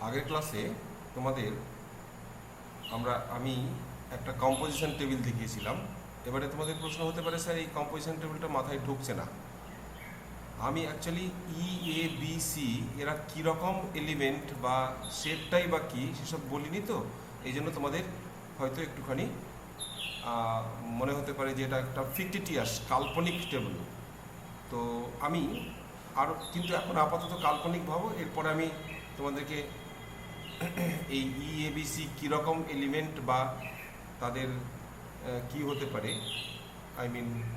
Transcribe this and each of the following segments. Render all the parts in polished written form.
আগের ক্লাসে তোমাদের আমি একটা কম্পোজিশন টেবিল দেখিয়েছিলাম। এবারে তোমাদের প্রশ্ন হতে পারে, স্যার এই কম্পোজিশন টেবিলটা মাথায় ঢুকছে না। আমি অ্যাকচুয়ালি EABC এরা কীরকম এলিমেন্ট বা শেপটাই বা কী সেসব বলিনি, তো এই জন্য তোমাদের হয়তো একটুখানি মনে হতে পারে যে এটা একটা ফিকটিটিয়াস কাল্পনিক টেবিল। তো আমি আরও কিন্তু এখন আপাতত কাল্পনিক ভাবো, এরপরে আমি তোমাদেরকে এই EABC কীরকম এলিমেন্ট বা তাদের কি হতে পারে,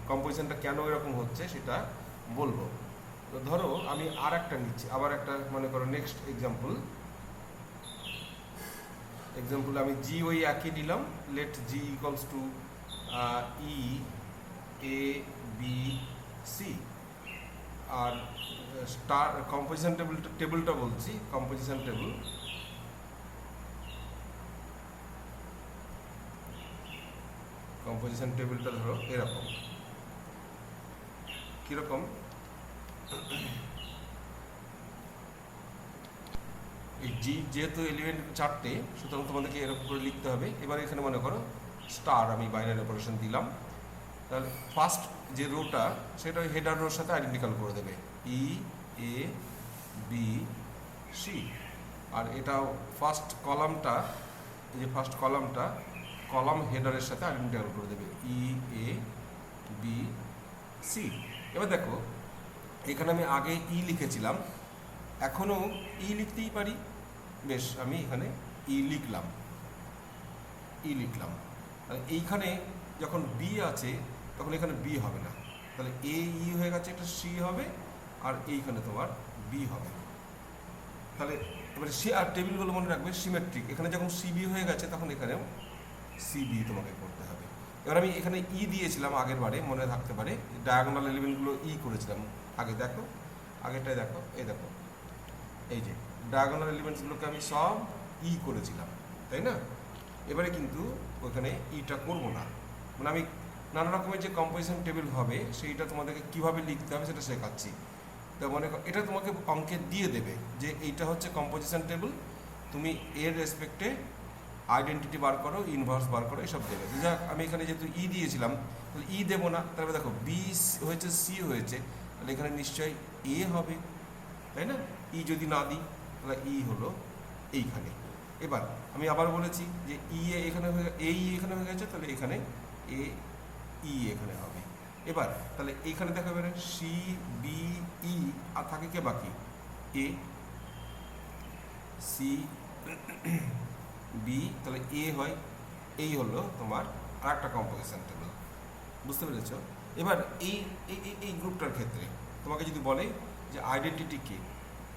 কম্পোজিশনটা কেন এরকম হচ্ছে সেটা বলবো। তো ধরো আমি আর একটা নিচ্ছি, আবার একটা মনে করো নেক্সট এক্সাম্পল আমি জি ওই একই নিলাম। Let G equals to EABC। আর স্টার কম্পোজিশন টেবিলটা বলছি, কম্পোজিশন টেবিলটা ধরো এরকম। কীরকম? এই জি যেহেতু এলিমেন্ট চারটে, সুতরাং তোমাদেরকে এরকম করে লিখতে হবে। এবার এখানে মনে করো স্টার আমি বাইনারি অপারেশন দিলাম, তাহলে ফার্স্ট যে রোটা সেটা হেডার রোর সাথে আইডেন্টিক্যাল করে দেবে EABC। আর এটাও ফার্স্ট কলামটা, এই যে ফার্স্ট কলাম হেডারের সাথে আইডেন্টিক্যাল করে দেবে EABC। এবার দেখো এখানে আমি আগে লিখেছিলাম, এখনও লিখতেই পারি। বেশ, আমি এখানে লিখলাম। তাহলে এইখানে যখন বি আছে তখন এখানে বি হবে না, তাহলে হয়ে গেছে, একটা সি হবে, আর এইখানে তোমার বি হবে। তাহলে এবারে সি আর টেবিলগুলো মনে রাখবে সিমেট্রিক। এখানে যখন সিবি হয়ে গেছে তখন এখানেও সিবি তোমাকে করতে হবে। এবার আমি এখানে দিয়েছিলাম আগের বারে, মনে থাকতে পারে ডায়াগোনাল এলিমেন্টগুলো করেছিলাম আগে। দেখো আগেরটাই দেখো, এই দেখো এই যে ডায়াগোনাল এলিমেন্টসগুলোকে আমি সব করেছিলাম, তাই না? এবারে কিন্তু ওখানে টা করব না, মানে আমি নানা রকমের যে কম্পোজিশন টেবিল হবে সেইটা তোমাদেরকে কীভাবে লিখতে হবে সেটা শেখাচ্ছি। তো মনে এটা তোমাকে অঙ্কে দিয়ে দেবে যে এইটা হচ্ছে কম্পোজিশন টেবিল, তুমি এর রেসপেক্টে আইডেন্টিটি বার করো, ইনভার্স বার করো, এসব দেবে। যাক আমি এখানে যেহেতু দিয়েছিলাম তাহলে দেবো না, তাহলে দেখো বি হয়েছে, সি হয়েছে, তাহলে এখানে নিশ্চয়ই হবে, তাই না? যদি না দিই তাহলে হলো এইখানে। এবার আমি আবার বলেছি যে এখানে এখানে হয়ে গেছে, তাহলে এখানে এখানে হবে। এবার তাহলে এইখানে দেখা যাবে CBE, আর থাকে কে বাকি? ACB, তাহলে হয়, এই হলো তোমার আর একটা কম্পোজিশন টেবিল। বুঝতে পেরেছ? এবার এই গ্রুপটার ক্ষেত্রে তোমাকে যদি বলে যে আইডেন্টিটি কি,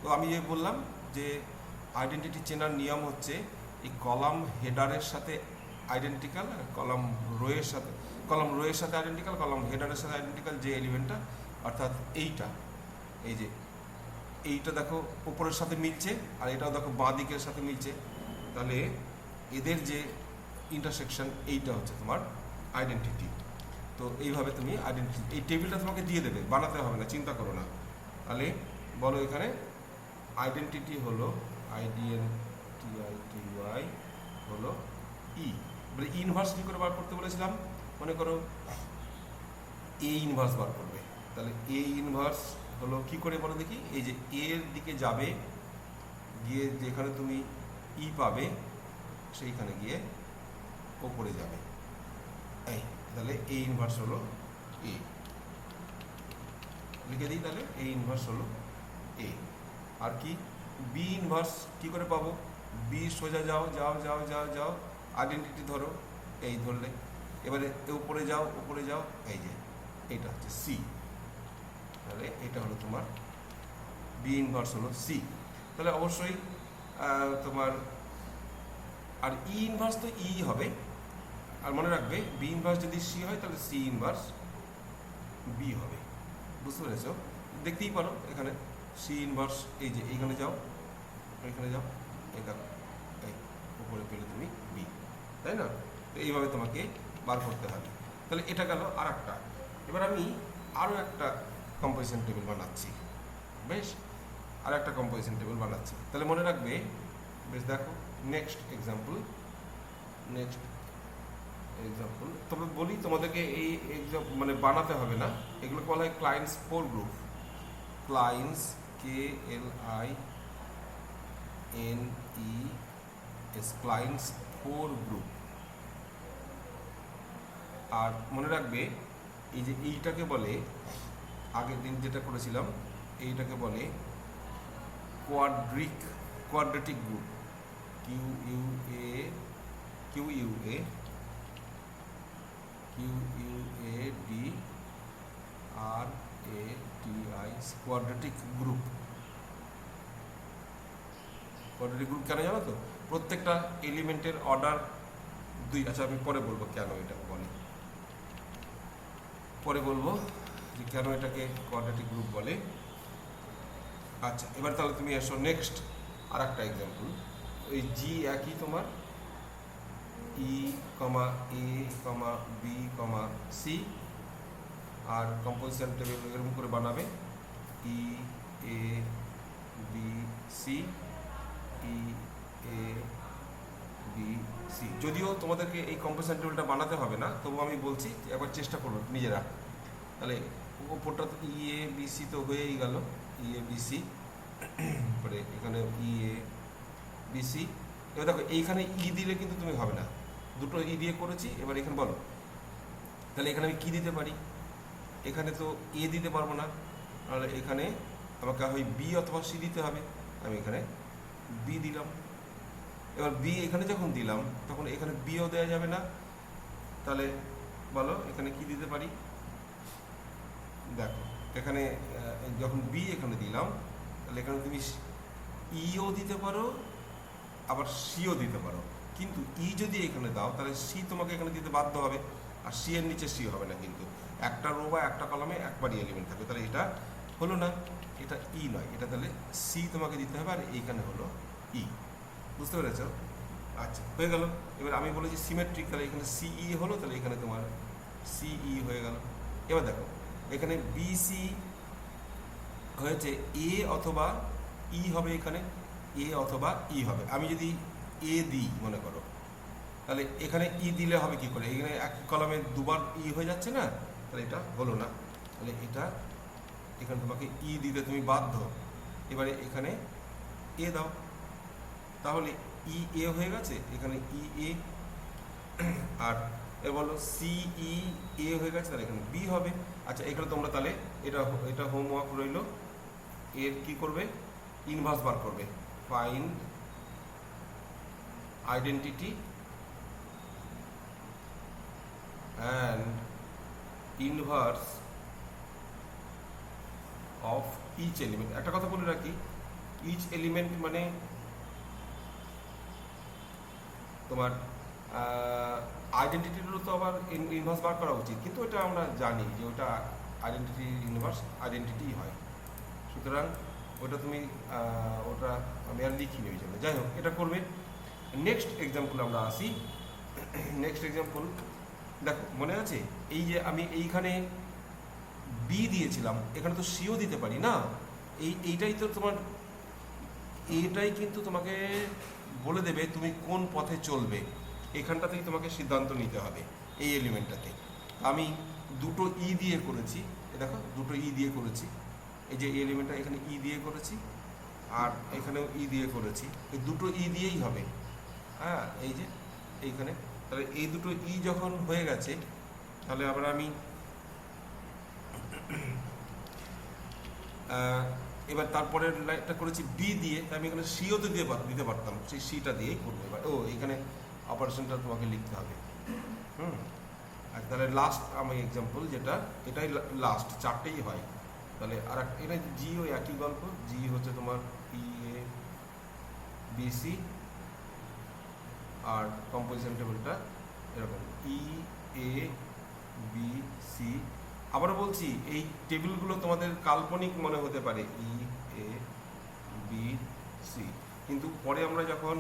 তো আমি বললাম যে আইডেন্টিটি চেনার নিয়ম হচ্ছে এই কলাম হেডারের সাথে আইডেন্টিক্যাল, কলাম রোয়ের সাথে আইডেন্টিক্যাল, কলাম হেডারের সাথে আইডেন্টিক্যাল যে এলিমেন্টটা, অর্থাৎ এই যে এইটা দেখো উপরের সাথে মিলছে, আর এটাও দেখো বাঁ দিকের সাথে মিলছে, তাহলে এদের যে ইন্টারসেকশন এইটা হচ্ছে তোমার আইডেন্টিটি। তো এইভাবে তুমি আইডেন্টিটি, এই টেবিলটা তোমাকে দিয়ে দেবে, বানাতে হবে না, চিন্তা করো না। তাহলে বলো এখানে আইডেন্টিটি হলো IDENTITY হলো এবারে ইনভার্স কী করে বার করতে বলেছিলাম? মনে করো ইনভার্স বার করবে, তাহলে ইনভার্স হলো কি করে বলো দেখি? এই যে এর দিকে যাবে, গিয়ে যেখানে তুমি পাবে সেইখানে গিয়ে ওপরে যাবে, তাহলে ইনভার্স হলো লিখে দিই, তাহলে ইনভার্স হলো আর কি বি ইনভার্স কি করে পাবো? বি সোজা যাও যাও যাও যাও যাও, আইডেন্টিটি ধরো, ধরলে এবারে উপরে যাও, এই যে এটা হচ্ছে সি, তাহলে এটা হলো তোমার বি ইনভার্স হলো সি। তাহলে অবশ্যই তোমার আর ইনভার্স তো হবে, আর মনে রাখবে বি ইনভার্স যদি সি হয় তাহলে সি ইনভার্স বি হবে। বুঝতে পেরেছ? দেখতেই পারো এখানে সি ইনভার্স, এই যে এইখানে যাও, এই দেখো এই উপরে পেলে তুমি বি, তাই না? তো এইভাবে তোমাকে বার করতে হবে। তাহলে এটা গেল আর একটা। এবার আমি আরও একটা কম্পোজিশন টেবিল বানাচ্ছি। বেশ, আর একটা কম্পোজিশন টেবিল বানাচ্ছি। তাহলে মনে রাখবে বেশ, দেখো নেক্সট এক্সাম্পল। তবে বলি তোমাদেরকে এই মানে বানাতে হবে না, এগুলোকে বলা হয় clients 4 group. Clients KLINES, clients 4 group. আর মনে রাখবে এই যে এইটাকে বলে, আগের দিন যেটা করেছিলাম এইটাকে বলে quadratic group. QUADRATI, quadratic group. Quadratic group কেন জানো তো? প্রত্যেকটা এলিমেন্টের অর্ডার 2। আচ্ছা, আমি পরে বলবো কেন এটাকে বলে, পরে বলবো যে কেন এটাকে কোয়াড্রেটিক গ্রুপ বলে। আচ্ছা, এবার তাহলে তুমি এসো নেক্সট আর একটা এক্সাম্পল। ওই জি একই তোমার E, A, B, C, আর কম্পোজিশন টেবিল এরকম করে বানাবে E, A, B, C, E, A, B, C। যদিও তোমাদেরকে এই কম্পোজিশন টেবিলটা বানাতে হবে না, তবু আমি বলছি একবার চেষ্টা করো নিজেরা। তাহলে ওপরটা তো E, A, B, C তো হয়েই গেল, E, A, B, C, পরে এখানে E, A, B, C। এবার দেখো এইখানে ই দিলে কিন্তু তুমি হবে না, দুটো ই দিয়ে করেছি। এবার এখানে বলো, তাহলে এখানে আমি কি দিতে পারি? এখানে তো এ দিতে পারবো না, আর এখানে আমাকে হয় বি অথবা সি দিতে হবে। আমি এখানে বি দিলাম। এবার বি এখানে যখন দিলাম তখন এখানে বিও দেওয়া যাবে না, তাহলে বলো এখানে কি দিতে পারি? দেখো এখানে যখন বি এখানে দিলাম, তাহলে এখানে তুমি ইও দিতে পারো আবার সিও দিতে পারো, কিন্তু ই যদি এখানে দাও তাহলে সি তোমাকে এখানে দিতে বাধ্য হবে, আর সি এর নিচে সি হবে না। কিন্তু একটা রো বা একটা কলামে একবারই এলিমেন্ট থাকবে, তাহলে এটা হলো না, এটা ই নয়, এটা তাহলে সি তোমাকে দিতে হবে, আর এইখানে হলো ই। বুঝতে পেরেছ? আচ্ছা, হয়ে গেল। এবার আমি বলেছি সিমেট্রিক, তাহলে এখানে সিই হলো, তাহলে এখানে তোমার সিই হয়ে গেল। এবার দেখো এখানে বিসি হয়েছে এ অথবা ই হবে, এখানে এ অথবা ই হবে। আমি যদি এ দিই মনে করো, তাহলে এখানে ই দিলে হবে কি করে? এখানে এক কলামে দুবার ই হয়ে যাচ্ছে না, তাহলে এটা হলো না। তাহলে এটা এখানে তোমাকে ই দিতে তুমি বাধ্য। এবারে এখানে এ দাও, তাহলে ই এ হয়ে গেছে, এখানে ই এ। আর এ বলো সিই এ হয়ে গেছে, তাহলে এখানে বি হবে। আচ্ছা, এখানে তোমরা তাহলে এটা হোমওয়ার্ক রইল, এর কি করবে? ইনভার্স বার করবে। Find identity and inverse of each element। একটা কথা বলে রাখি, each element মানে তোমার আইডেন্টিটিরও তো আবার ইনভার্স বার করা উচিত, কিন্তু এটা আমরা জানি যে ওটা আইডেন্টিটি ইনভার্স আইডেন্টিটি হয়। সুতরাং ওটা তুমি ওটা আমি আর লিখিনি ওই জন্য। যাই হোক, এটা করবে। নেক্সট এক্সাম্পল আমরা আসি। নেক্সট এক্সাম্পল দেখো, মনে আছে এই যে আমি এইখানে বি দিয়েছিলাম, এখানে তো সিও দিতে পারি না। এইটাই তো তোমার, এইটাই কিন্তু তোমাকে বলে দেবে তুমি কোন পথে চলবে। এখানটাতেই তোমাকে সিদ্ধান্ত নিতে হবে এই এলিমেন্টটাতে। আমি দুটো ই দিয়ে করেছি, দেখো দুটো ই দিয়ে করেছি। এই যে এলিমেন্টটা এখানে ই দিয়ে করেছি, আর এখানেও ই দিয়ে করেছি। এই দুটো ই দিয়েই হবে, হ্যাঁ, এই যে এইখানে। তাহলে এই দুটো ই যখন হয়ে গেছে, তাহলে আবার আমি এবার তারপরের লাইনটা করেছি বি দিয়ে, তাই আমি এখানে সিও তো দিতে পারতাম, সেই সিটা দিয়েই করবো। এবার এইখানে অপারেশনটা তোমাকে লিখতে হবে। আর তাহলে লাস্ট আমি এক্সাম্পল যেটা, এটাই লাস্ট, চারটেই হয়। তাহলে আর এটা জিও একই গল্প। জি হচ্ছে তোমার ই A B C, R composition টেবিলটা এরকম ই এ বি সি। আবারও বলছি, এই টেবিলগুলো তোমাদের কাল্পনিক মনে হতে পারে, ই এ বি সি, কিন্তু পরে আমরা যখন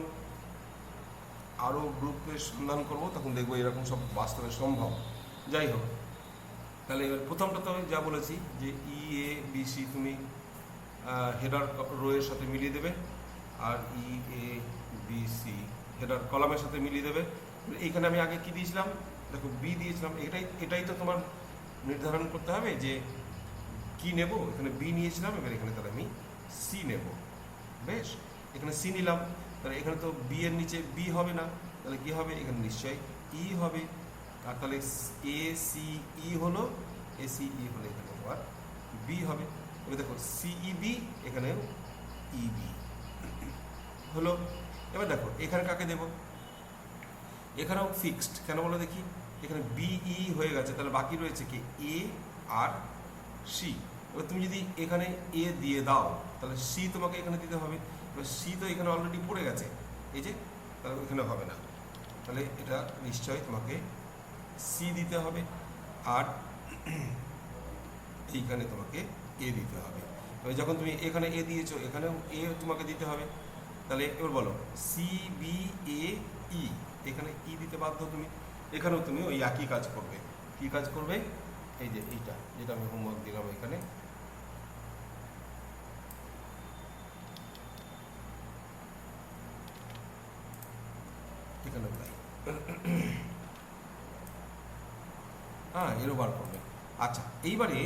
আরও গ্রুপের সন্ধান করব তখন দেখবো এরকম সব বাস্তবে সম্ভব। যাই হোক, তাহলে এবার প্রথমটা তো যা বলেছি যে ই এ বি সি তুমি হেডার রো এর সাথে মিলিয়ে দেবে, আর ই এ বি সি এটার কলামের সাথে মিলিয়ে দেবে। এইখানে আমি আগে কি দিয়েছিলাম, দেখো বি দিয়েছিলাম, এটাই তো তোমার নির্ধারণ করতে হবে যে কি নেব। এখানে বি নিয়েছিলাম, এবার এখানে তাহলে আমি সি নেব। বেশ, এখানে সি নিলাম, তাহলে এখানে তো বি এর নিচে বি হবে না, তাহলে কি হবে, এখানে নিশ্চয়ই ই হবে। আর তাহলে এ সি ই হলো, এ সি ই হলে এখানে তোমার বি হবে। এবার দেখো সিই বি, এখানেও ই বি হলো। এবার দেখো এখানে কাকে দেব, এখানেও ফিক্সড কেন বলো দেখি, এখানে বিই হয়ে গেছে, তাহলে বাকি রয়েছে কি এ আর সি। এবার তুমি যদি এখানে এ দিয়ে দাও তাহলে সি তোমাকে এখানে দিতে হবে। এবার সি তো এখানে অলরেডি পড়ে গেছে, এই যে, তাহলে এখানে হবে না, তাহলে এটা নিশ্চয়ই তোমাকে সি দিতে হবে। আর এইখানে তোমাকে এ দিতে হবে। এবার যখন তুমি এখানে এ দিয়েছো, এখানেও এ তোমাকে দিতে হবে। তাহলে এবার বলো সি বি এ ই, এখানে ই দিতে বাধ্য তুমি। এখানেও তুমি ওই একই কাজ করবে। কি কাজ করবে, এই যে এইটা যেটা আমি হোমওয়ার্ক দিলাম এখানে, এখানে তাই হ্যাঁ এরও বার করবে। আচ্ছা, এইবারে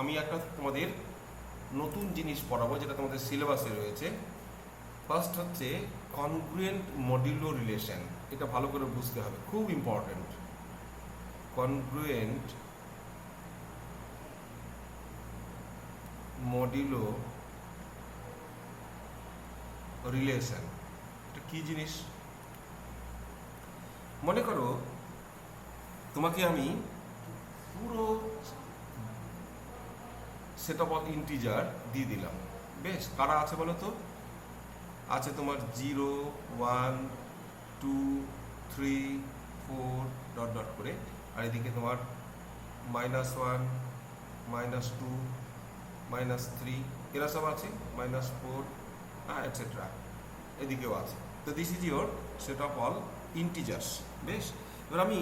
আমি একটা তোমাদের নতুন জিনিস পড়াবো যেটা তোমাদের সিলেবাসে রয়েছে। ফার্স্ট হচ্ছে কনগ্রুয়েন্ট মডিউলো রিলেশন। এটা ভালো করে বুঝতে হবে, খুব ইম্পর্টেন্ট। কনগ্রুয়েন্ট মডিউলো রিলেশন এটা কি জিনিস, মনে করো তোমাকে আমি পুরো সেট অফ ইন্টিজার দিয়ে দিলাম। বেশ, কারা আছে বলো তো, আছে তোমার 0 1 2 3 4 ডট ডট করে, আর এদিকে তোমার -1 -2 -3 এরা সব আছে, -4 এটসেট্রা এদিকেও আছে। তো this is your set of all integers. বেশ, এবার আমি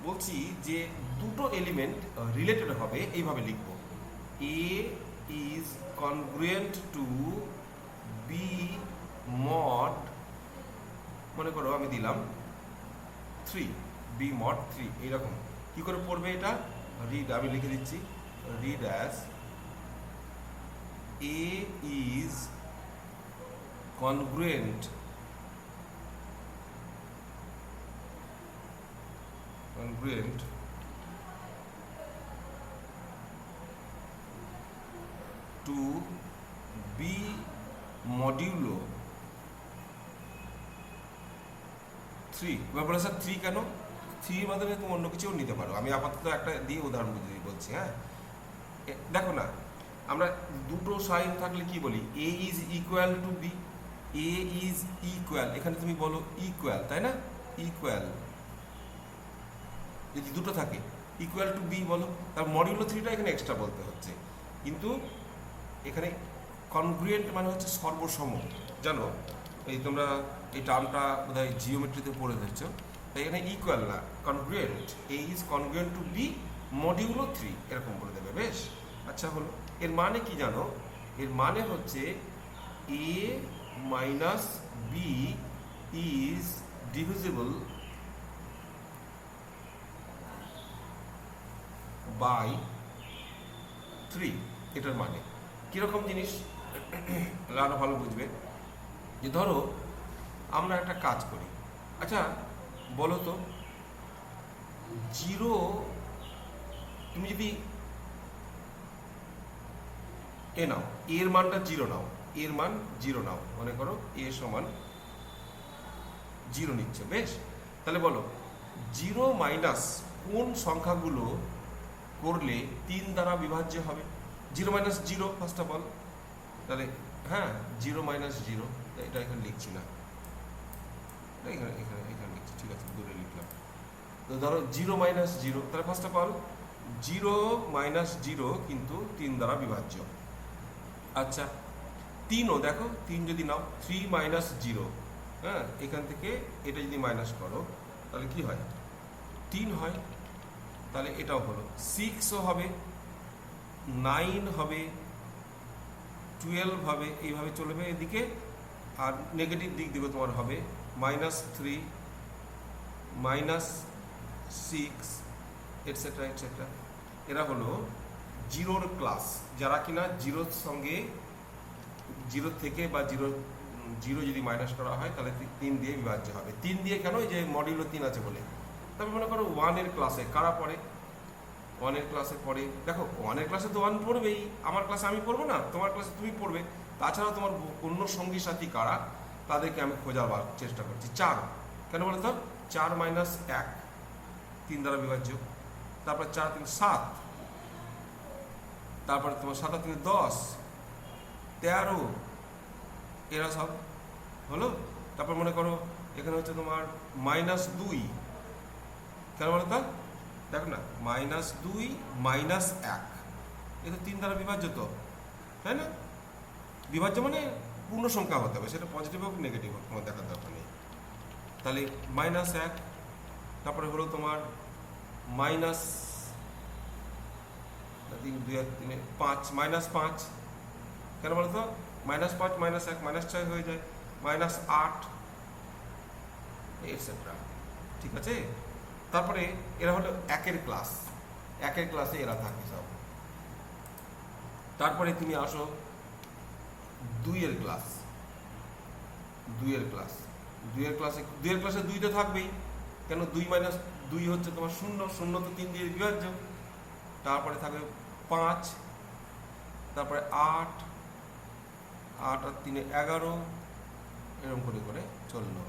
বলছি যে দুটো এলিমেন্ট রিলেটেড হবে, এইভাবে লিখবো, A is congruent to B mod, মনে করো আমি দিলাম 3, বি মড 3, এইরকম। কি করে পড়বে এটা, রিড, আমি লিখে দিচ্ছি, read as a is congruent to B modulo 3। এবার বলে স্যার 3 কেন, 3 এর মাধ্যমে তুমি অন্য কিছুও নিতে পারো। আমি আপাতত একটা দিয়ে উদাহরণ বলছি। হ্যাঁ, দেখো না, আমরা দুটো সাইন থাকলে কি বলি, A is equal to B, A is equal, এখানে তুমি বলো ইকুয়াল, তাই না, ইকুয়াল যদি দুটো থাকে, ইকুয়াল টু বি বলো, তার মডিউলো 3টা এখানে এক্সট্রা বলতে হচ্ছে। কিন্তু এখানে কনগ্রুয়েন্ট মানে হচ্ছে সর্বসম, জানো, এই তোমরা এই টার্মটা বোধহয় জিওমেট্রিতে পড়ে ধরছো, তাই এখানে ইকুয়াল না, congruent, A is congruent to B modulo 3 এরকম বলে দেবে। বেশ, আচ্ছা হলো, এর মানে কি জানো, এর মানে হচ্ছে A minus B is divisible by 3। এটার মানে কিরকম জিনিস আরো ভালো বুঝবে, যে ধরো আমরা একটা কাজ করি, আচ্ছা বলো তো 0, তুমি যদি এ নাও, এর মানটা 0 নাও, এর মান 0 নাও, মনে করো এ সমান 0 নিচ্ছে। বেশ, তাহলে বলো 0 মাইনাস কোন সংখ্যাগুলো করলে 3 দ্বারা বিভাজ্য হবে, 0 মাইনাস 0 ফার্স্ট অফ অল, তাহলে হ্যাঁ 0 মাইনাস 0, এটা এখানে লিখছি না, এখানে এখানে এখানে লিখছি, ঠিক আছে, দূরে লিখলাম। তো ধরো 0 মাইনাস 0, তাহলে ফার্স্ট অফ অল 0 মাইনাস 0 কিন্তু 3 দ্বারা বিভাজ্য। আচ্ছা 3ও দেখো, 3 যদি নাও, 3 মাইনাস 0, হ্যাঁ, এখান থেকে এটা যদি মাইনাস করো তাহলে কি হয়, 3 হয়, তাহলে এটাও হলো, 6ও হবে, 9 হবে, 12 হবে, এইভাবে চলবে। এদিকে আর নেগেটিভ দিক দিকে তোমার হবে -3 -6 এটসেট্রা এটসেট্রা। এরা হলো জিরোর ক্লাস, যারা কিনা জিরোর সঙ্গে জিরো থেকে বা জিরো যদি মাইনাস করা হয় তাহলে 3 দিয়ে বিভাজ্য হবে। 3 দিয়ে কেন? এই যে মডিউলো 3 আছে বলে। তবে মনে করো 1-এর ক্লাসে কারা পড়ে? 1-এর ক্লাসে পড়ে, দেখো 1-এর ক্লাসে তো 1 পড়বেই, আমার ক্লাসে আমি পড়বো না, তোমার ক্লাসে তুমি পড়বে। তাছাড়াও তোমার অন্য সঙ্গী সাথী কারা, তাদেরকে আমি খোঁজাবার চেষ্টা করছি। 4 কেন বলো তো? 4 - 1 3 দ্বারা বিভাজ্য। তারপর 4 3 7, তারপরে তোমার 7 3 10 13, এরা সব হলো। তারপর মনে করো এখানে হচ্ছে তোমার -2, কেন বলো তো? দেখো না, -2 - 1, এ তো 3 দ্বারা বিভাজ্য, তো তাই না? বিভাজ্য মানে পূর্ণ সংখ্যা হতে হবে, সেটা পজিটিভ হোক নেগেটিভ হোক তোমার দেখার দরকার নেই। তাহলে -1, তারপরে হলো তোমার -5 -5, কেন বলো তো? -5 - 1 -6 হয়ে যায়, -8 এটসেট্রা। ঠিক আছে? তারপরে এরা হলো 1-এর ক্লাস, 1-এর ক্লাসে এরা থাকে সব। তারপরে তুমি আসো 2-এর ক্লাস, 2-এর ক্লাস, 2-এর ক্লাসে 2 তো থাকবেই, কেন? 2 - 2 হচ্ছে তোমার 0, 0 তো 3 দিয়ে বিভাজ্য। তারপরে থাকবে 5, তারপরে 8 আর 3 11, এরকম করে করে চললো।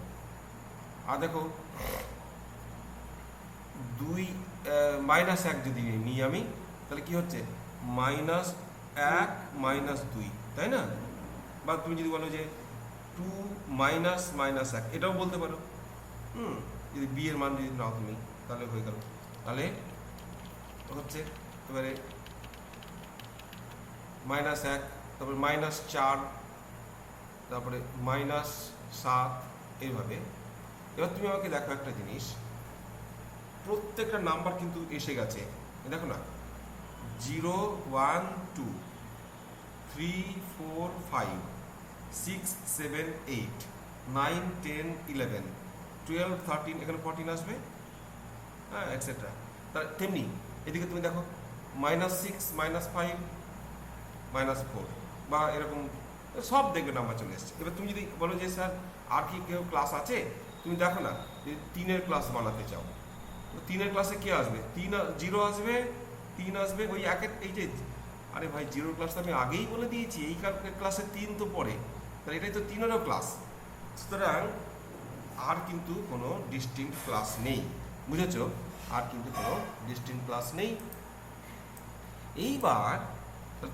আর দেখো 2 -1 যদি নিই আমি, তাহলে কি হচ্ছে? -1 -2, তাই না? বা তুমি যদি বলো যে 2 - -1, এটাও বলতে পারো। যদি বি এর মান যদি নাও তুমি, তাহলে হয়ে গেল। তাহলে হচ্ছে এবারে -1, তারপরে -4, তারপরে -7, এইভাবে। এবার তুমি আমাকে দেখো একটা জিনিস, প্রত্যেকটা নাম্বার কিন্তু এসে গেছে, দেখো না, 0 1 2 3 4 5 6 7 8 9 10 11 12 13, এখানে 14 আসবে, হ্যাঁ, এটসেট্রা। তার তেমনি এদিকে তুমি দেখো -6 -5 -4 বা এরকম সব দেখবে নাম্বার চলে এসছে। এবার তুমি যদি বলো যে স্যার আর কি কেউ ক্লাস আছে, তুমি দেখো না, যদি 3-এর ক্লাস বানাতে চাও, 3-এর ক্লাসে কে আসবে? 0 আসবে, 3 আসবে, ওই একের, এই যে, আরে ভাই 0-র ক্লাস তো আমি আগেই বলে দিয়েছি, এই ক্লাসে 3 তো পড়ে, তাহলে এটাই তো 3-এরও ক্লাস। সুতরাং আর কিন্তু কোনো ডিস্টিংক্ট ক্লাস নেই, বুঝেছো? আর কিন্তু কোনো ডিস্টিংক্ট ক্লাস নেই। এইবার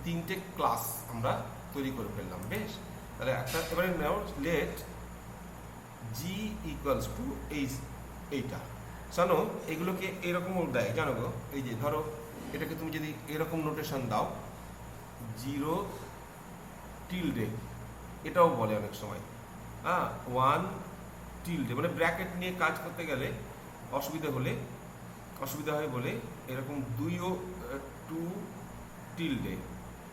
3টে ক্লাস আমরা তৈরি করে ফেললাম, বেশ। তাহলে একটা এবারে নাও, লেট জি ইকুয়ালস টু এইটা, জানো এগুলোকে এরকম দেয়, জানো গো, এই যে ধরো এটাকে তুমি যদি এরকম নোটেশন দাও, 0 টিলডে, এটাও বলে অনেক সময়, 1 টিলডে, মানে ব্র্যাকেট নিয়ে কাজ করতে গেলে অসুবিধা হয় বলে এরকম 2 টিলডে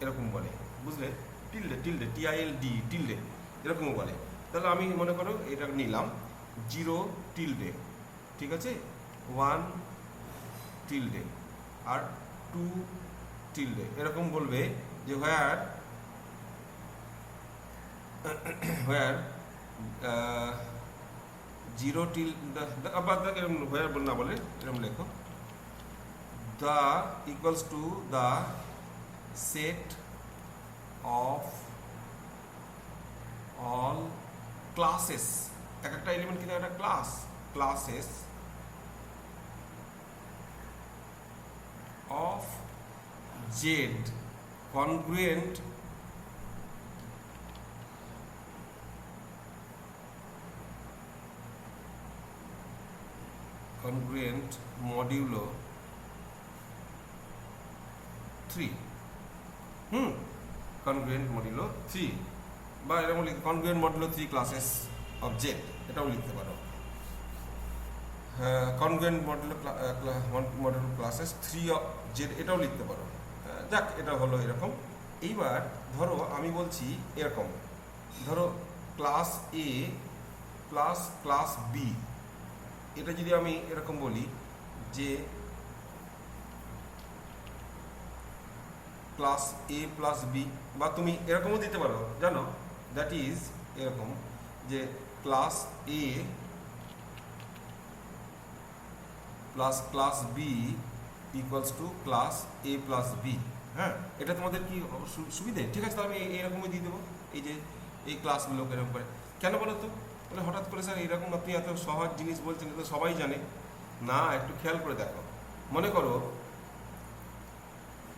এরকম বলে, বুঝলে? টিলডে TILD টিলডে এরকমও বলে। তাহলে আমি মনে করো এটা নিলাম 0 টিলডে, ঠিক আছে, 1 টিলডে আর 2 টিলডে, এরকম বলবে যে হোয়ার 0 টিল, আবার এরকম হোয়ার না বলে এরকম লেখো, the equals to the set of all classes, একটা এলিমেন্ট কিন্তু একটা classes of Z congruent modulo 3, congruent modulo 3, বা এরকম লিখতে congruent modulo 3 classes of Z, এটাও লিখতে পারো। congruent modulo classes 3 of Z, এটাও লিখতে পারো। যাক, এটা হলো এরকম। এইবার ধরো আমি বলছি এরকম, ধরো class A plus class B, এটা যদি আমি এরকম বলি যে ক্লাস এ প্লাস বি, বা তুমি এরকমও দিতে পারো জানো, দ্যাট ইজ এরকম যে class A plus class B equals to class A plus B. হ্যাঁ, এটা তোমাদের কি সুবিধে? ঠিক আছে, তাহলে আমি এরকমই দিয়ে দেবো, এই যে এই ক্লাসগুলোকে এরকম করে। কেন বলো তো? তাহলে হঠাৎ করে স্যার এরকম আপনি এত সহজ জিনিস বলছেন, এটা তো সবাই জানে না। একটু খেয়াল করে দেখো, মনে করো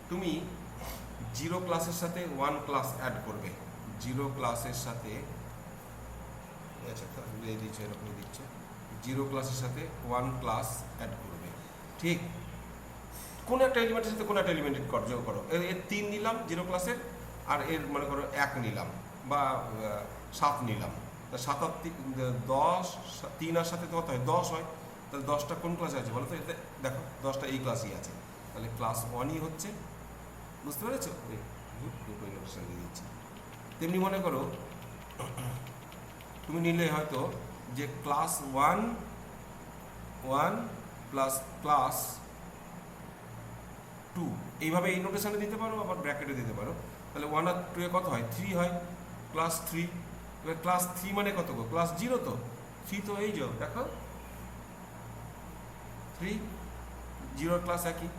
তুমি 0 ক্লাসের সাথে 1 ক্লাস অ্যাড করবে, 0 ক্লাসের সাথে, আচ্ছা তাহলে এই দিচ্ছ, এরকমই দিচ্ছ, 0 ক্লাসের সাথে 1 ক্লাস অ্যাড করবে। ঠিক, কোন একটা এলিমেন্টের সাথে কোন একটা এলিমেন্ট যোগ করো। এর 3 নিলাম 0 ক্লাসের, আর এর মনে করো 1 নিলাম বা 7 নিলাম। তা 7 আর 10, 3 আর সাথে কত হয়? 10 হয়। তাহলে 10টা কোন ক্লাসে আছে বলো তো? এতে দেখো 10টা এই ক্লাসেই আছে, তাহলে ক্লাস 1ই হচ্ছে। বুঝতে পেরেছো? দিচ্ছি। তেমনি মনে করো তুমি নিলে হয়তো যে ক্লাস 1 প্লাস ক্লাস 2, এইভাবে এই নোটেশনে দিতে পারো, আবার ব্র্যাকেটে দিতে পারো। তাহলে 1 আর 2 এ কত হয়? 3 হয়, ক্লাস 3। এবার ক্লাস 3 মানে কত গো? ক্লাস 0 তো, 3 তো এই যে দেখো 3, 0 ক্লাস একই।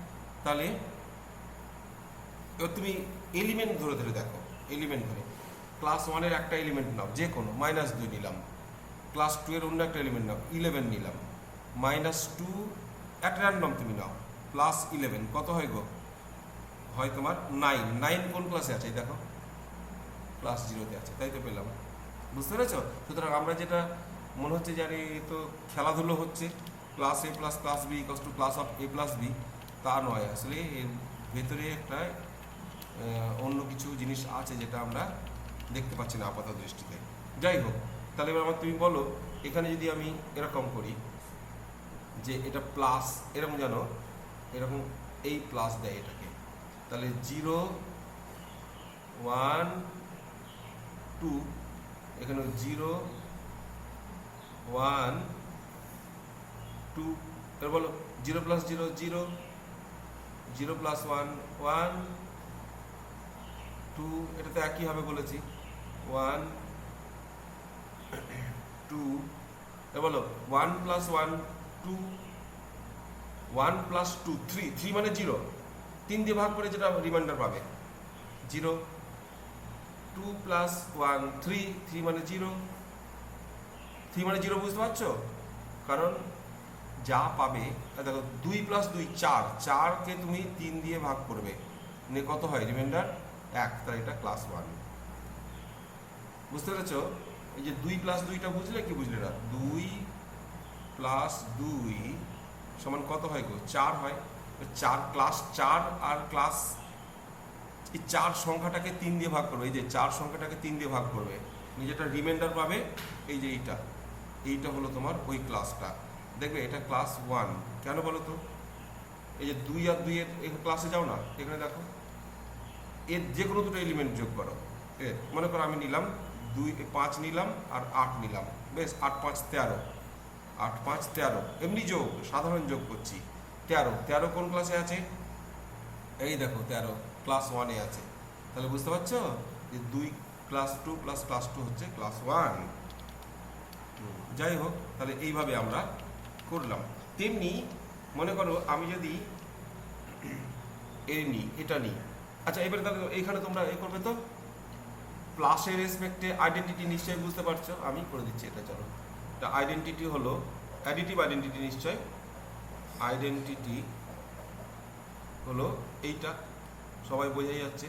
তাহলে এবার তুমি এলিমেন্ট ধরে ধরে দেখো, এলিমেন্ট ধরে ক্লাস 1-এর একটা এলিমেন্ট নাও, যে কোনো, -2 নিলাম। ক্লাস 2-এর অন্য একটা এলিমেন্ট নাও, 11 নিলাম। -2 অ্যাট র্যান্ডম তুমি নাও, প্লাস 11 কত হয় গো? হয় তোমার 9। 9 কোন ক্লাসে আছে? দেখো ক্লাস 0-তে আছে, তাই তো পেলাম। বুঝতে পেরেছো? সুতরাং আমরা যেটা মনে হচ্ছে যে আরে তো খেলাধুলো হচ্ছে, class A plus class B equals to class of A plus B, তা নয়। আসলে এর ভেতরে একটা অন্য কিছু জিনিস আছে যেটা আমরা দেখতে পাচ্ছি না আপাতত দৃষ্টিতে। যাই হোক, তাহলে এবার আমার তুমি বলো, এখানে যদি আমি এরকম করি যে এটা প্লাস, এরকম জানো, এরকম এই প্লাস দেয় এটাকে, তাহলে 0 1 2, এখানে 0 1 2, এবার বলো 0 প্লাস 0 0, 0 প্লাস 1 1 2, এটা তো একই হবে বলেছি, 1 2। এবার বলো 1 প্লাস 1 2, 1 প্লাস 2 3, 3 মানে 0, 3 দিয়ে ভাগ করে যেটা রিমাইন্ডার পাবে 0। 2 প্লাস 1 3, 3 মানে 0, 3 মানে 0। বুঝতে পারছো? কারণ যা পাবে, দেখো 2 প্লাস 2 4, 4কে তুমি 3 দিয়ে ভাগ করবে, মানে কত হয়? রিমাইন্ডার 1। তাই এটা ক্লাস 1। বুঝতে পেরেছো? এই যে 2 প্লাস 2টা বুঝলে কি বুঝলে না? 2 প্লাস 2 সমান কত হয় গো? 4 হয়। 4 ক্লাস 4 আর ক্লাস, এই 4 সংখ্যাটাকে 3 দিয়ে ভাগ করবে, এই যে 4 সংখ্যাটাকে 3 দিয়ে ভাগ করবে, যেটা রিমাইন্ডার পাবে এই যে এইটা হলো তোমার ওই ক্লাসটা। দেখবে এটা ক্লাস 1। কেন বলো তো? এই যে 2 আর 2 এর ক্লাসে যাও না, এখানে দেখো এর যে কোনো দুটো এলিমেন্ট যোগ করো। মনে করো আমি নিলাম 5 নিলাম আর 8 নিলাম, বেশ 8 5 13, 8 5 13, এমনি যোগ, সাধারণ যোগ করছি। 13 কোন ক্লাসে আছে? এই দেখো 13 ক্লাস 1-এ আছে। তাহলে বুঝতে পারছো যে 2 ক্লাস 2 প্লাস ক্লাস 2 হচ্ছে ক্লাস 1। যাই হোক, তাহলে এইভাবে আমরা করলাম। তেমনি মনে করো আমি যদি এটা নিই, আচ্ছা এবারে তাহলে এইখানে তোমরা করবে তো প্লাসের রেসপেক্টে আইডেন্টিটি নিশ্চয়ই বুঝতে পারছো, আমি করে দিচ্ছি এটা। চলো, এটা আইডেন্টিটি হলো অ্যাডিটিভ আইডেন্টিটি, নিশ্চয় আইডেন্টিটি হলো এইটা, সবাই বোঝাই যাচ্ছে।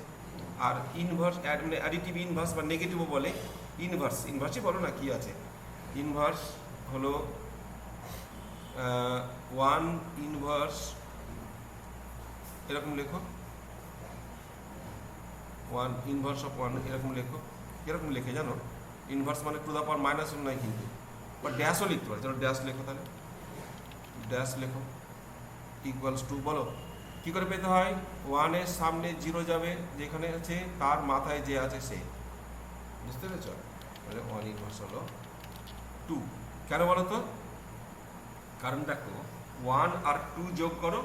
আর ইনভার্স, মানে অ্যাডিটিভ ইনভার্স বা নেগেটিভও বলে, ইনভার্সই বলো না, কি আছে? ইনভার্স হলো 1 ইনভার্স, এরকম লেখো, 1 ইনভার্স অফ 1, এরকম লেখো। এরকম লেখে জানো, ইনভার্স মানে টু দ্য পাওয়ার -1 নয় কিন্তু, বা ড্যাশও লিখতে পারে। চলো ড্যাশ লেখো, তাহলে ড্যাশ লেখো ইকুয়ালস টু, বলো কী করে পেতে হয়? 1-এর সামনে 0 যাবে, যেখানে আছে তার মাথায় যে আছে সে। বুঝতে পেরেছ? তাহলে 1 ইনভার্স হলো 2। কেন বলো তো? কারণ দেখো 1 আর 2 যোগ করো,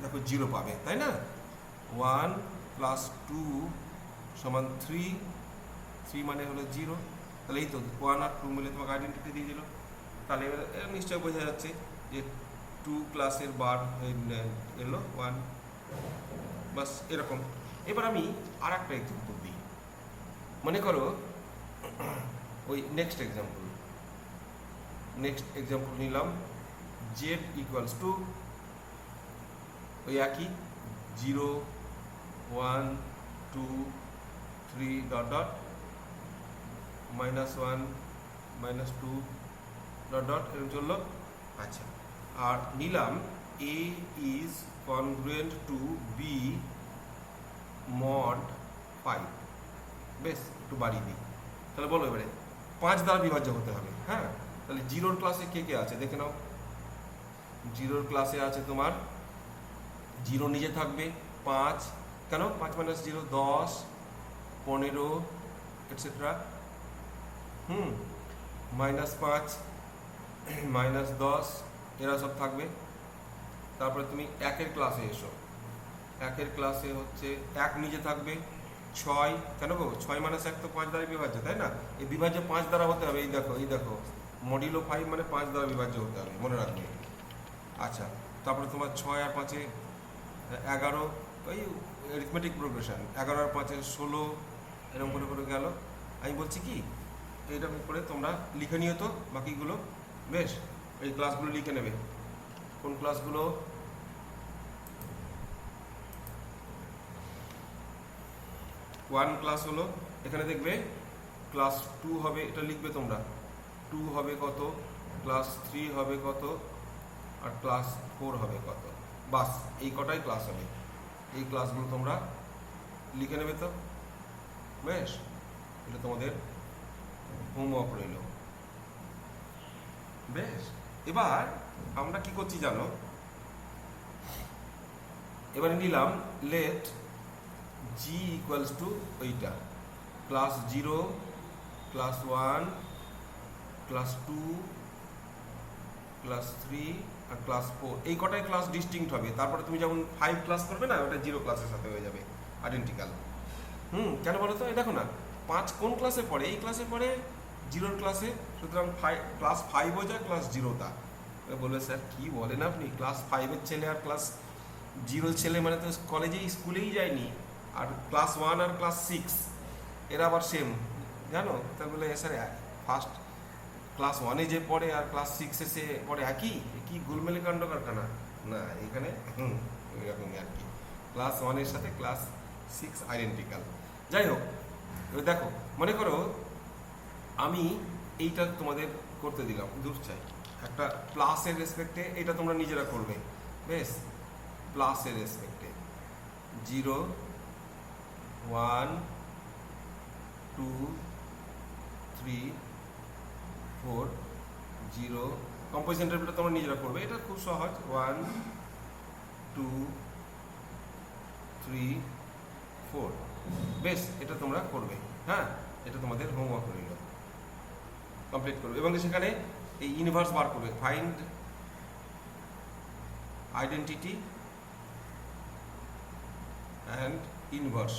দেখো 0 পাবে, তাই না? 1 + 2 = 3, 3 মানে হলো 0। তাহলে এই তো 1 আর 2 মিলে তোমাকে আইডেন্টিটি দিয়ে দিল। তাহলে নিশ্চয় বোঝা যাচ্ছে যে 2 ক্লাসের বার এলো 1, বাস এরকম। এবার আমি আর একটা এক্সাম্পল দিই। মনে করো ওই নেক্সট এক্সাম্পল নিলাম z = ওই একই 0, 1, 2, 3 ডট ডট -1, -2 ডট ডট এরকম চললো। আচ্ছা, আর নিলাম a is congruent to b mod 5। বেশ, একটু বাড়িয়ে দিই। তাহলে বলো এবারে 5 দ্বারা বিভাজ্য হতে হবে। হ্যাঁ, তাহলে 0 ক্লাসে কে কে আছে দেখে নাও। 0 ক্লাসে আছে তোমার 0 নিজে থাকবে 5, কেন 5 - 0 10, 15 এটসেট্রা। -5, -10 এরা সব থাকবে। তারপরে তুমি 1-এর ক্লাসে এসো। 1-এর ক্লাসে হচ্ছে 1 নিজে থাকবে 6, কেন গো 6 - 1 তো 5 দ্বারা বিভাজ্য, তাই না? এই বিভাজ্য 5 দ্বারা হতে হবে। এই দেখো মডিউলো 5 মানে 5 দ্বারা বিভাজ্য হতে হবে, মনে রাখবে। আচ্ছা, তারপরে তোমার 6 আর 5-এ 11, ওই অ্যারিথমেটিক প্রোগ্রেশন, 11 আর 5-এ 16, এরকম করে করে গেল। আমি বলছি কি এইরকম করে তোমরা লিখে নিও তো বাকিগুলো। বেশ, এই ক্লাসগুলো লিখে নেবে। কোন ক্লাসগুলো? 1 ক্লাস হলো, এখানে দেখবে ক্লাস 2 হবে, এটা লিখবে তোমরা। 2 হবে কত, ক্লাস 3 হবে কত, আর ক্লাস 4 হবে কত। বাস এই কটাই ক্লাস হবে। এই ক্লাসগুলো তোমরা লিখে নেবে তো। বেশ, এটা তোমাদের হোমওয়ার্ক রইল। বেশ, এবার আমরা কি করছি জানো? এবারে নিলাম লেট g = ওইটা ক্লাস 0, ক্লাস 1, ক্লাস 2, ক্লাস 3 আর ক্লাস 4, এই কটাই ক্লাস ডিস্টিংক্ট হবে। তারপরে তুমি যেমন 5 ক্লাস করবে না, ওটা 0 ক্লাসের সাথে হয়ে যাবে আইডেন্টিক্যাল। কেন বলো তো? এই দেখো না 5 কোন ক্লাসে পড়ে? এই ক্লাসে পড়ে 0 ক্লাসে। সুতরাং ক্লাস 5 হয়ে যায় ক্লাস 0টা। বলবে স্যার কি বলেন আপনি, ক্লাস 5-এর ছেলে আর ক্লাস 0 ছেলে মানে তো কলেজেই স্কুলেই যায়নি। আর ক্লাস 1 আর ক্লাস 6 এরা আবার সেম, জানো? তা বলে স্যার ফার্স্ট ক্লাস 1-এ যে পড়ে আর ক্লাস 6-এ সে পড়ে একই, কি গোলমেলে কাণ্ড কারখানা না এখানে। এরকমই আর কি, ক্লাস 1-এর সাথে ক্লাস 6 আইডেন্টিক্যাল। যাই হোক, এবার দেখো মনে করো আমি এইটা তোমাদের করতে দিলাম, দূর চাই একটা প্লাসের রেসপেক্টে, এটা তোমরা নিজেরা করবে। বেশ, প্লাসের রেসপেক্টে 0, 1, 2, 3, 4, 0 কম্পোজিশন টেবিলটা তোমরা নিজেরা করবে। এটা খুব সহজ। 1, 2, 3, 4। বেশ, এটা তোমরা করবে। হ্যাঁ, এটা তোমাদের হোমওয়ার্ক রইল, কমপ্লিট করবে। এবং সেখানে এই ইনভার্স বার করবে। Find identity and inverse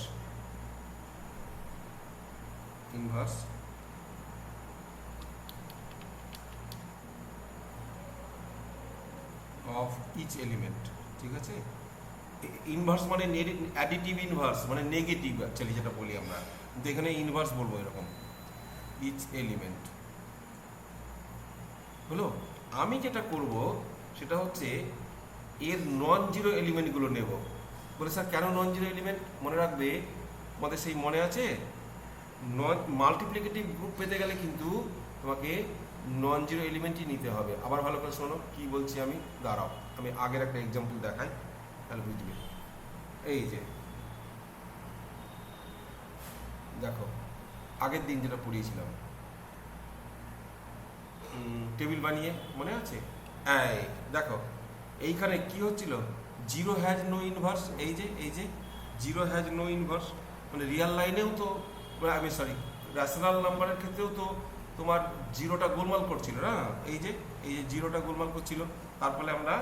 of each element. ঠিক আছে, ইনভার্স মানে অ্যাডিটিভ ইনভার্স মানে নেগেটিভ অ্যাকচুয়ালি যেটা বলি আমরা, কিন্তু এখানে ইনভার্স বলবো এরকম। ইচ এলিমেন্ট হলো। আমি যেটা করব সেটা হচ্ছে এর নন জিরো এলিমেন্টগুলো নেব। বলে স্যার কেন নন জিরো এলিমেন্ট? মনে রাখবে, তোমাদের সেই মনে আছে নন মাল্টিপ্লিকেটিভ গ্রুপ পেতে গেলে কিন্তু তোমাকে নন জিরো এলিমেন্টই নিতে হবে। আবার ভালো করে শোনো কি বলছি আমি, দাঁড়াও আমি আগের একটা এক্সাম্পল দেখাই, তাহলে বুঝবে। এই যে দেখো আগের দিন যেটা পড়িয়েছিলাম, টেবিল বানিয়ে মনে আছে? এই দেখো এইখানে কি হচ্ছিল, 0 হ্যাজ নো ইনভার্স। এই যে 0 হ্যাজ নো ইনভার্স, মানে রিয়াল লাইনেও তো, আমি সরি রেশনাল নাম্বারের ক্ষেত্রেও তো তোমার জিরোটা গোলমাল করছিল না, এই যে জিরোটা গোলমাল করছিল, তার ফলে আমরা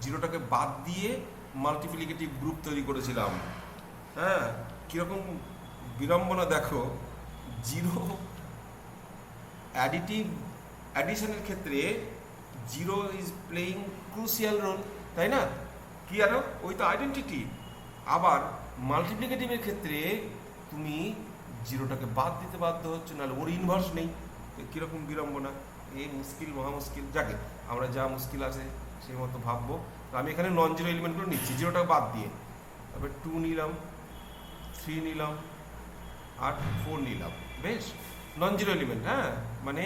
জিরোটাকে বাদ দিয়ে মাল্টিপ্লিকেটিভ গ্রুপ তৈরি করেছিলাম। হ্যাঁ, কীরকম বিড়ম্বনা দেখো, জিরো অ্যাডিশনের ক্ষেত্রে zero is playing crucial role, তাই না? কি আরো ওই তো আইডেন্টিটি। আবার মাল্টিপ্লিকেটিভের ক্ষেত্রে তুমি জিরোটাকে বাদ দিতে বাধ্য হচ্ছে, নাহলে ওর ইনভার্স নেই। কীরকম বিড়ম্বনা, এই মুশকিল, মহা মুশকিল। যাকে আমরা যা মুশকিল আছে সেই মতো ভাববো। আমি এখানে নন জিরো এলিমেন্টগুলো নিচ্ছি জিরোটা বাদ দিয়ে, তারপরে 2 নিলাম, 3 নিলাম আর 4 নিলাম। বেশ, নন জিরো এলিমেন্ট, হ্যাঁ, মানে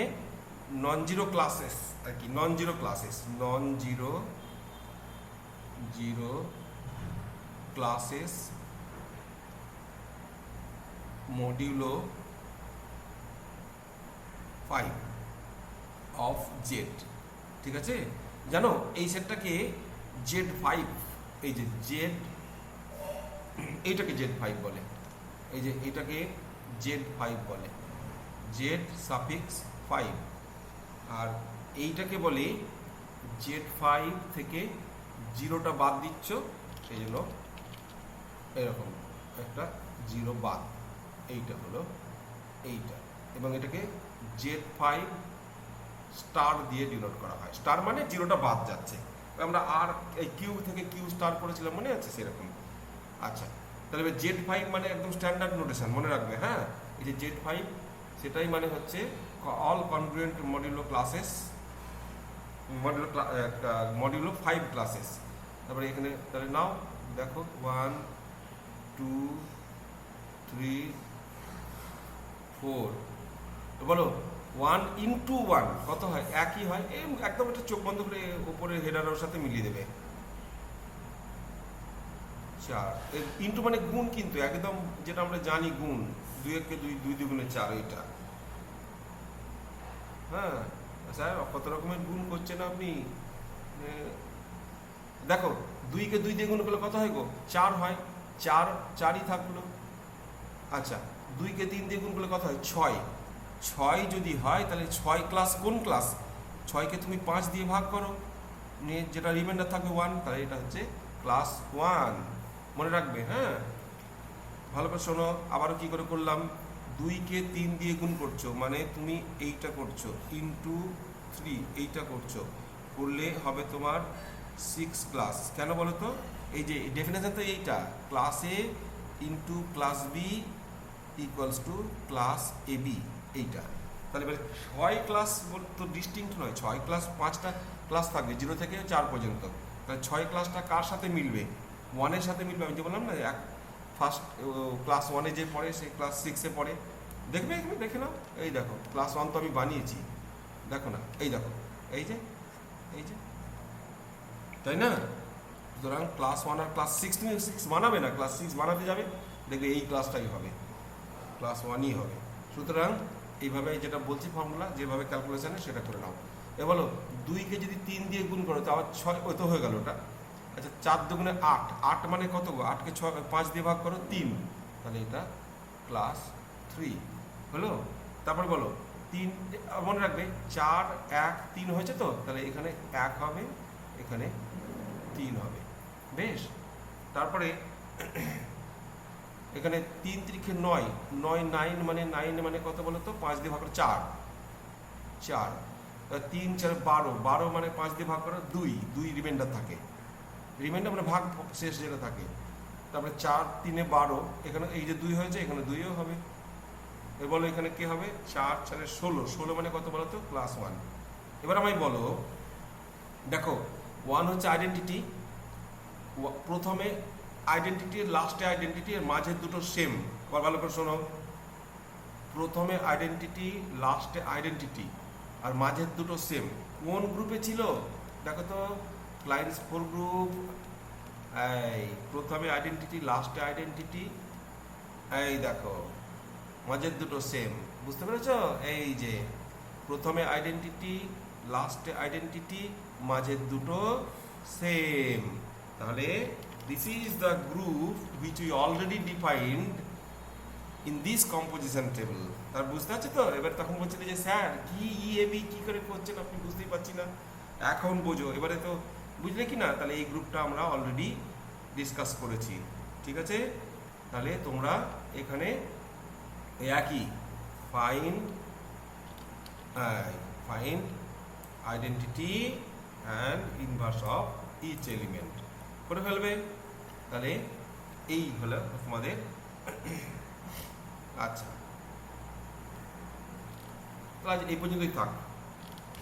নন জিরো ক্লাসেস আর কি, non zero classes, non zero classes modulo 5 of Z. ঠিক আছে, জানো এই সেটটাকে Z5, এই যে জেড, এইটাকে Z5 বলে, এই যে এটাকে Z5 বলে, জেড সাফিক্স 5, আর এইটাকে বলে Z5 থেকে জিরোটা বাদ দিচ্ছ, সেই জন্য এরকম একটা জিরো বাদ, এইটা হলো এইটা, এবং এটাকে Z5 স্টার দিয়ে ডিনোট করা হয়। স্টার মানে জিরোটা বাদ যাচ্ছে, আমরা আর এই কিউ থেকে কিউ স্টার করেছিলাম, মনে আছে সেরকম। আচ্ছা, তাহলে Z5 মানে একদম স্ট্যান্ডার্ড নোটেশন, মনে রাখবে। হ্যাঁ, এই যে Z5 সেটাই মানে হচ্ছে all congruent modulo classes, modulo 5 classes. তারপরে এখানে তাহলে নাও দেখো 1 2 3 4, বলো 1 into 1 কত হয়? একই হয়, এই একদম একটা চোখ বন্ধ করে উপরে হেডারের সাথে মিলিয়ে দেবে। 4 ইন্টু মানে গুণ, কিন্তু একদম যেটা আমরা জানি গুণ, 2 একে 2, 2 দুগুণে 4, এইটা। হ্যাঁ স্যার, কত রকমের গুণ করছেন আপনি। দেখো 2 কে 2 দিয়ে গুণ করলে কত হয় গো? 4 হয়, 4ই থাকলো। আচ্ছা, 2 কে 3 দিয়ে গুণ করলে কত হয়? 6 যদি হয় তাহলে 6 ক্লাস কোন ক্লাস? 6 কে তুমি 5 দিয়ে ভাগ করো, নিয়ে যেটা রিমাইন্ডার থাকবে 1, তাহলে এটা হচ্ছে ক্লাস 1, মনে রাখবে। হ্যাঁ, ভালো করে শোনো, আবারও কি করে করলাম, 2 কে 3 দিয়ে গুণ করছো মানে তুমি এইটা করছো, ইন্টু 3 এইটা করছো, করলে হবে তোমার 6 ক্লাস। কেন বলো তো? এই যে ডেফিনেশন তো এইটা, class A into class B equals to class A B, এইটা। তাহলে এবার 6 ক্লাস তো ডিস্টিংক্ট নয়, 6 ক্লাস 5টা ক্লাস থাকবে 0 থেকে 4 পর্যন্ত। তাহলে 6 ক্লাসটা কার সাথে মিলবে? 1-এর সাথে মিলবে। আমি যে বললাম না, ফার্স্ট ক্লাস 1-এ যে পড়ে সে ক্লাস 6-এ পড়ে। দেখবে, এখানে দেখে নাও, এই দেখো ক্লাস 1 তো আমি বানিয়েছি, দেখো না, এই দেখো, এই যে তাই না? সুতরাং ক্লাস 1 আর ক্লাস 6 তুমি 6 বানাবে না, ক্লাস 6 বানাতে যাবে, দেখবে এই ক্লাসটাই হবে, ক্লাস 1ই হবে। সুতরাং এইভাবে যেটা বলছি ফর্মুলা, যেভাবে ক্যালকুলেশনে সেটা করে নাও। এ বলো 2 কে যদি 3 দিয়ে গুণ করো তো আবার 6, ওই তো হয়ে গেল ওটা। আচ্ছা, 4 দুগুণে 8, 8 মানে কত গো? 8 কে 5 দিয়ে ভাগ করো 3, তাহলে এটা ক্লাস 3 হলো। তারপর বলো 3, মনে রাখবে 4 1 3 হয়েছে তো, তাহলে এখানে 1 হবে, এখানে 3 হবে। বেশ, তারপরে এখানে 3 3 9, 9 মানে 9 মানে কত বলো তো? 5 দিয়ে ভাগ করো 4, 3 4 12, 12 মানে 5 দিয়ে ভাগ করো 2 রিমাইন্ডার থাকে, রিমাইন্ডার মানে ভাগ শেষ যেটা থাকে। তারপরে 4 3 12, এখানে এই যে 2 হয়েছে, এখানে 2ও হবে। এ বলো এখানে কি হবে? 4 4 16 মানে কত বলো তো? ক্লাস 1। এবার আমায় বলো, দেখো 1 হচ্ছে আইডেন্টিটি, প্রথমে আইডেন্টিটি, লাস্টে আইডেন্টিটি, এর মাঝের দুটো সেম। আবার ভালো করে শোনো, প্রথমে আইডেন্টিটি, লাস্টে আইডেন্টিটি, আর মাঝের দুটো সেম। কোন গ্রুপে ছিল দেখো তো? Clients 4 group. এই প্রথমে আইডেন্টিটি, লাস্টে আইডেন্টিটি, এই দেখো মাঝের দুটো সেম, বুঝতে পেরেছো? এই যে প্রথমে আইডেন্টিটি, লাস্টে আইডেন্টিটি, মাঝের দুটো সেম। তাহলে this is the group which we already defined in this composition table. তার বুঝতে পারছে তো? এবার তখন বলছিল যে স্যার কি ই এ বি কী করে করছেন আপনি, বুঝতেই পারছি না। এখন বোঝো, এবারে তো বুঝলে কি না? তাহলে এই গ্রুপটা আমরা অলরেডি ডিসকাস করেছি, ঠিক আছে? তাহলে তোমরা এখানে একই find identity and inverse of each element করে ফেলবে। তাহলে এই হলো তোমাদের। আচ্ছা, আজ এই পর্যন্তই থাক।